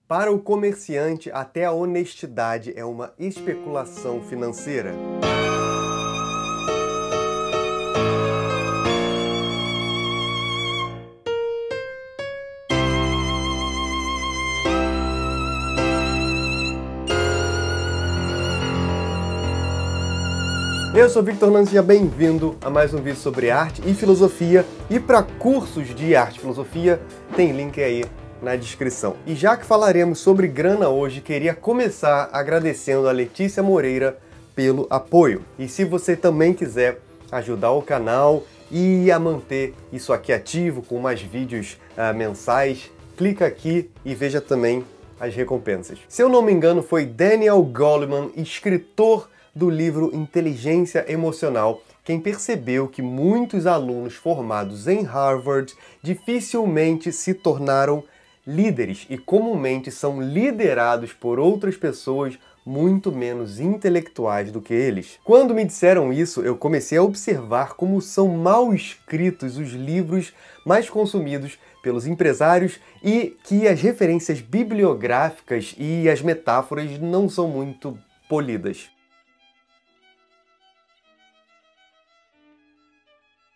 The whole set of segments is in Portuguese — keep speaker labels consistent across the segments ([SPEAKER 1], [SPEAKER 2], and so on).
[SPEAKER 1] Para o comerciante, até a honestidade é uma especulação financeira. Eu sou Victor Nando, seja bem-vindo a mais um vídeo sobre arte e filosofia. E para cursos de arte e filosofia, tem link aí na descrição. E já que falaremos sobre grana hoje, queria começar agradecendo a Letícia Moreira pelo apoio. E se você também quiser ajudar o canal e a manter isso aqui ativo com mais vídeos mensais, clica aqui e veja também as recompensas. Se eu não me engano, foi Daniel Goleman, escritor do livro Inteligência Emocional, quem percebeu que muitos alunos formados em Harvard dificilmente se tornaram líderes e comumente são liderados por outras pessoas muito menos intelectuais do que eles. Quando me disseram isso, eu comecei a observar como são mal escritos os livros mais consumidos pelos empresários e que as referências bibliográficas e as metáforas não são muito polidas.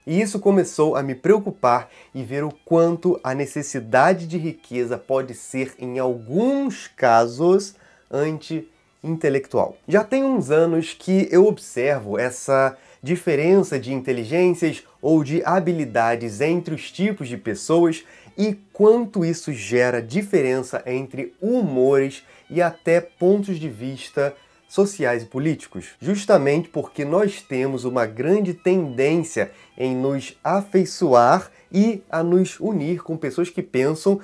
[SPEAKER 1] E isso começou a me preocupar e ver o quanto a necessidade de riqueza pode ser, em alguns casos, anti-intelectual. Já tem uns anos que eu observo essa diferença de inteligências ou de habilidades entre os tipos de pessoas e quanto isso gera diferença entre humores e até pontos de vista sociais e políticos, justamente porque nós temos uma grande tendência em nos afeiçoar e a nos unir com pessoas que pensam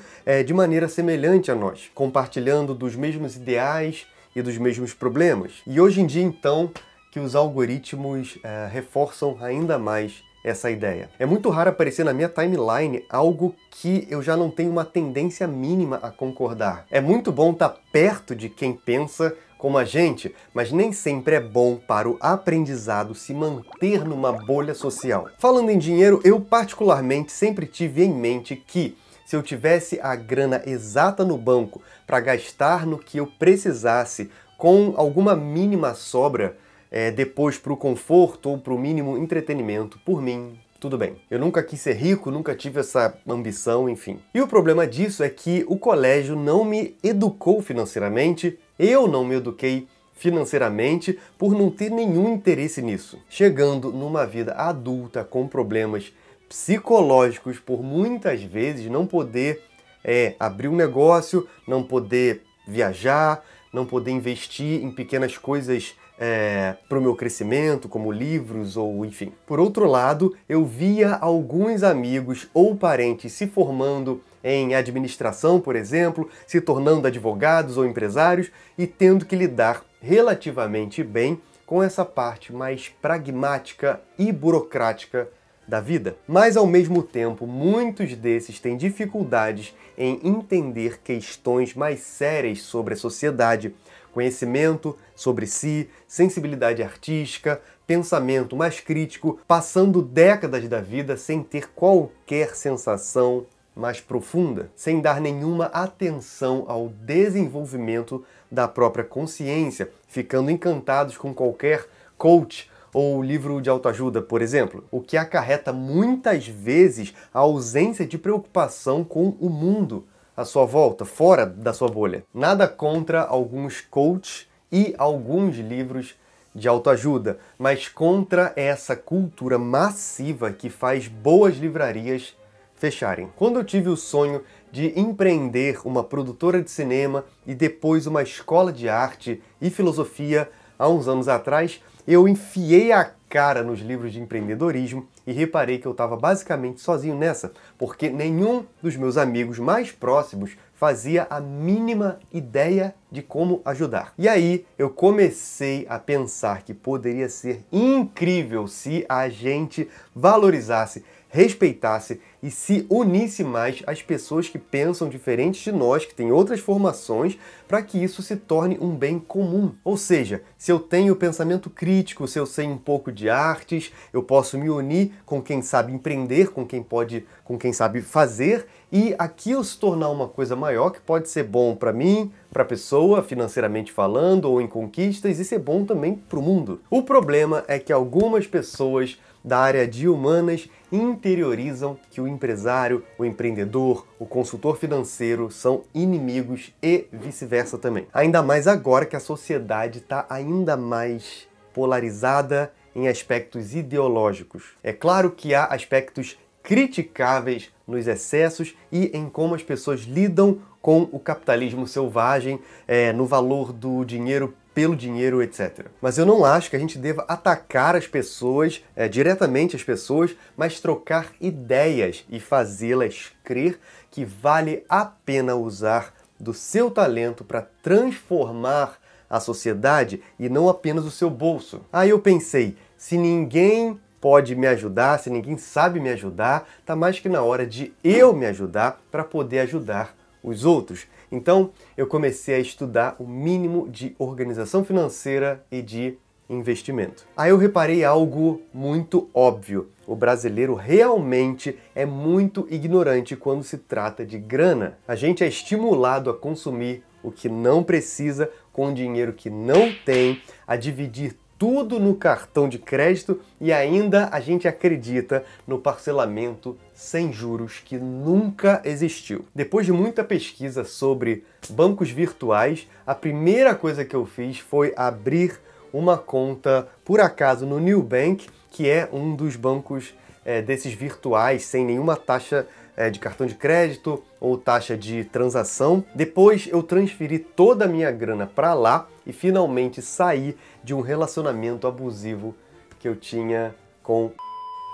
[SPEAKER 1] de maneira semelhante a nós, compartilhando dos mesmos ideais e dos mesmos problemas. E hoje em dia, então, que os algoritmos reforçam ainda mais essa ideia. É muito raro aparecer na minha timeline algo que eu já não tenho uma tendência mínima a concordar. É muito bom estar perto de quem pensa como a gente, mas nem sempre é bom para o aprendizado se manter numa bolha social. Falando em dinheiro, eu particularmente sempre tive em mente que se eu tivesse a grana exata no banco para gastar no que eu precisasse com alguma mínima sobra, depois para o conforto ou para o mínimo entretenimento, por mim, tudo bem. Eu nunca quis ser rico, nunca tive essa ambição, enfim. E o problema disso é que o colégio não me educou financeiramente, eu não me eduquei financeiramente por não ter nenhum interesse nisso. Chegando numa vida adulta com problemas psicológicos, por muitas vezes não poder abrir um negócio, não poder viajar, não poder investir em pequenas coisas para o meu crescimento, como livros ou enfim. Por outro lado, eu via alguns amigos ou parentes se formando em administração, por exemplo, se tornando advogados ou empresários e tendo que lidar relativamente bem com essa parte mais pragmática e burocrática da vida. Mas, ao mesmo tempo, muitos desses têm dificuldades em entender questões mais sérias sobre a sociedade, conhecimento sobre si, sensibilidade artística, pensamento mais crítico, passando décadas da vida sem ter qualquer sensação mais profunda, sem dar nenhuma atenção ao desenvolvimento da própria consciência, ficando encantados com qualquer coach ou livro de autoajuda, por exemplo, o que acarreta muitas vezes a ausência de preocupação com o mundo à sua volta, fora da sua bolha. Nada contra alguns coaches e alguns livros de autoajuda, mas contra essa cultura massiva que faz boas livrarias fecharem. Quando eu tive o sonho de empreender uma produtora de cinema e depois uma escola de arte e filosofia há uns anos atrás, eu enfiei a cara nos livros de empreendedorismo e reparei que eu estava basicamente sozinho nessa, porque nenhum dos meus amigos mais próximos fazia a mínima ideia de como ajudar. E aí eu comecei a pensar que poderia ser incrível se a gente valorizasse, respeitasse e se unisse mais às pessoas que pensam diferente de nós, que têm outras formações, para que isso se torne um bem comum. Ou seja, se eu tenho pensamento crítico, se eu sei um pouco de artes, eu posso me unir com quem sabe empreender, com quem sabe fazer, e aquilo se tornar uma coisa maior que pode ser bom para mim, para a pessoa, financeiramente falando, ou em conquistas, e ser bom também para o mundo. O problema é que algumas pessoas da área de humanas interiorizam que o empresário, o empreendedor, o consultor financeiro são inimigos e vice-versa também. Ainda mais agora que a sociedade está ainda mais polarizada em aspectos ideológicos. É claro que há aspectos criticáveis nos excessos e em como as pessoas lidam com o capitalismo selvagem, no valor do dinheiro pelo dinheiro, etc. Mas eu não acho que a gente deva atacar as pessoas, diretamente as pessoas, mas trocar ideias e fazê-las crer que vale a pena usar do seu talento para transformar a sociedade e não apenas o seu bolso. Aí eu pensei, se ninguém pode me ajudar, se ninguém sabe me ajudar, tá mais que na hora de eu me ajudar para poder ajudar os outros. Então, eu comecei a estudar o mínimo de organização financeira e de investimento. Aí eu reparei algo muito óbvio. O brasileiro realmente é muito ignorante quando se trata de grana. A gente é estimulado a consumir o que não precisa com dinheiro que não tem, a dividir tudo no cartão de crédito e ainda a gente acredita no parcelamento sem juros que nunca existiu. Depois de muita pesquisa sobre bancos virtuais, a primeira coisa que eu fiz foi abrir uma conta, por acaso, no Nubank, que é um dos bancos desses virtuais, sem nenhuma taxa de cartão de crédito ou taxa de transação. Depois eu transferi toda a minha grana para lá e finalmente saí de um relacionamento abusivo que eu tinha com...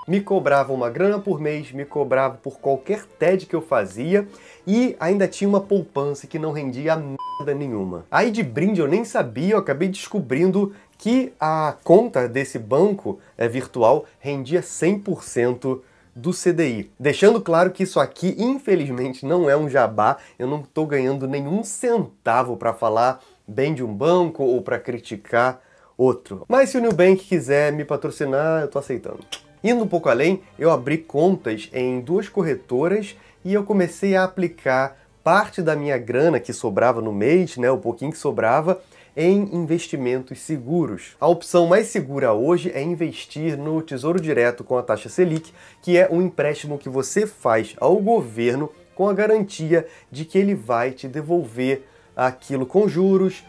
[SPEAKER 1] Me cobrava uma grana por mês, me cobrava por qualquer TED que eu fazia e ainda tinha uma poupança que não rendia nada nenhuma. Aí de brinde eu nem sabia, eu acabei descobrindo que a conta desse banco virtual rendia 100% do CDI. Deixando claro que isso aqui, infelizmente, não é um jabá, eu não estou ganhando nenhum centavo para falar bem de um banco ou para criticar outro. Mas se o Nubank quiser me patrocinar, eu estou aceitando. Indo um pouco além, eu abri contas em 2 corretoras e eu comecei a aplicar parte da minha grana que sobrava no mês, o pouquinho que sobrava, em investimentos seguros. A opção mais segura hoje é investir no Tesouro Direto com a taxa Selic, que é um empréstimo que você faz ao governo com a garantia de que ele vai te devolver aquilo com juros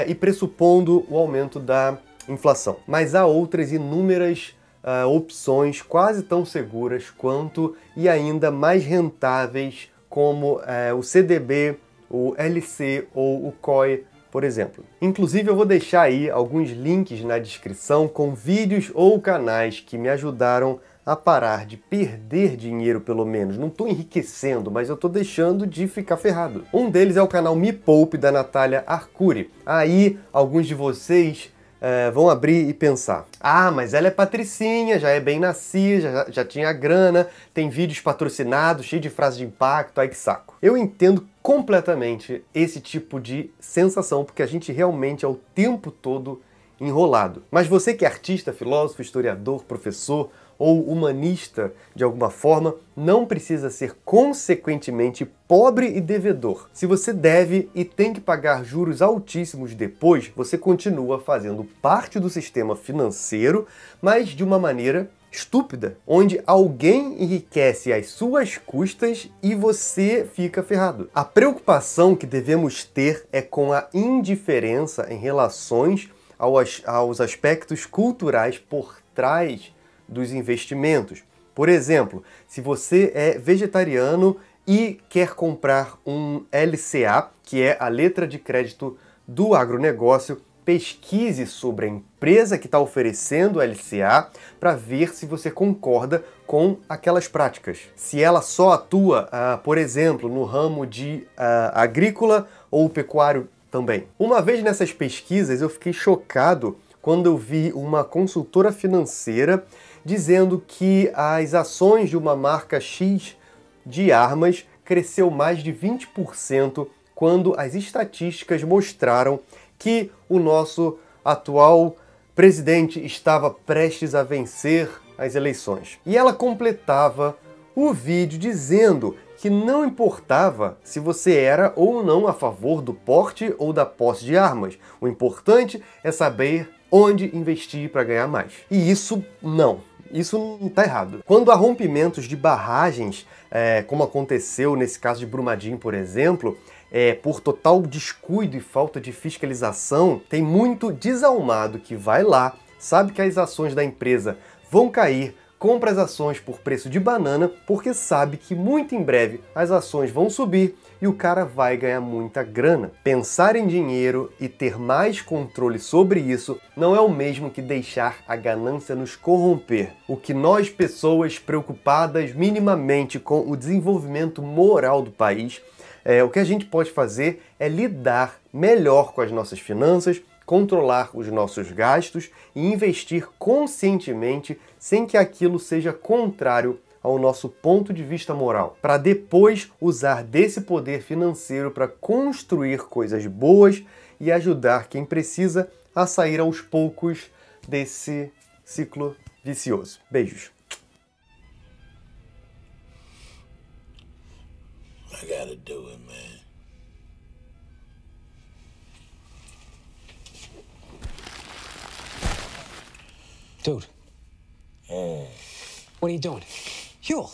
[SPEAKER 1] e pressupondo o aumento da inflação. Mas há outras inúmeras opções quase tão seguras quanto e ainda mais rentáveis como o CDB, o LC ou o COI, por exemplo. Inclusive eu vou deixar aí alguns links na descrição com vídeos ou canais que me ajudaram a parar de perder dinheiro, pelo menos. Não estou enriquecendo, mas eu estou deixando de ficar ferrado. Um deles é o canal Me Poupe, da Natália Arcuri. Aí alguns de vocês vão abrir e pensar, mas ela é patricinha, já é bem nascida, já tinha grana, tem vídeos patrocinados, cheio de frases de impacto, ai que saco. Eu entendo completamente esse tipo de sensação, porque a gente realmente é o tempo todo enrolado. Mas você que é artista, filósofo, historiador, professor ou humanista de alguma forma, não precisa ser consequentemente pobre e devedor. Se você deve e tem que pagar juros altíssimos depois, você continua fazendo parte do sistema financeiro, mas de uma maneira estúpida, onde alguém enriquece às suas custas e você fica ferrado. A preocupação que devemos ter é com a indiferença em relações aos aspectos culturais por trás dos investimentos. Por exemplo, se você é vegetariano e quer comprar um LCA, que é a letra de crédito do agronegócio, pesquise sobre a empresa que está oferecendo o LCA para ver se você concorda com aquelas práticas. Se ela só atua, por exemplo, no ramo de agrícola ou pecuário também. Uma vez nessas pesquisas eu fiquei chocado quando eu vi uma consultora financeira dizendo que as ações de uma marca X de armas cresceu mais de 20% quando as estatísticas mostraram que o nosso atual presidente estava prestes a vencer as eleições. E ela completava o vídeo dizendo que não importava se você era ou não a favor do porte ou da posse de armas. O importante é saber onde investir para ganhar mais. E isso não está errado. Quando há rompimentos de barragens, como aconteceu nesse caso de Brumadinho, por exemplo, por total descuido e falta de fiscalização, tem muito desalmado que vai lá, sabe que as ações da empresa vão cair, compra as ações por preço de banana, porque sabe que muito em breve as ações vão subir e o cara vai ganhar muita grana. Pensar em dinheiro e ter mais controle sobre isso não é o mesmo que deixar a ganância nos corromper. O que nós, pessoas preocupadas minimamente com o desenvolvimento moral do país, o que a gente pode fazer é lidar melhor com as nossas finanças, controlar os nossos gastos e investir conscientemente sem que aquilo seja contrário ao nosso ponto de vista moral, para depois usar desse poder financeiro para construir coisas boas e ajudar quem precisa a sair aos poucos desse ciclo vicioso. Beijos.
[SPEAKER 2] I gotta do it, man.
[SPEAKER 3] Dude. What are you doing? Huel.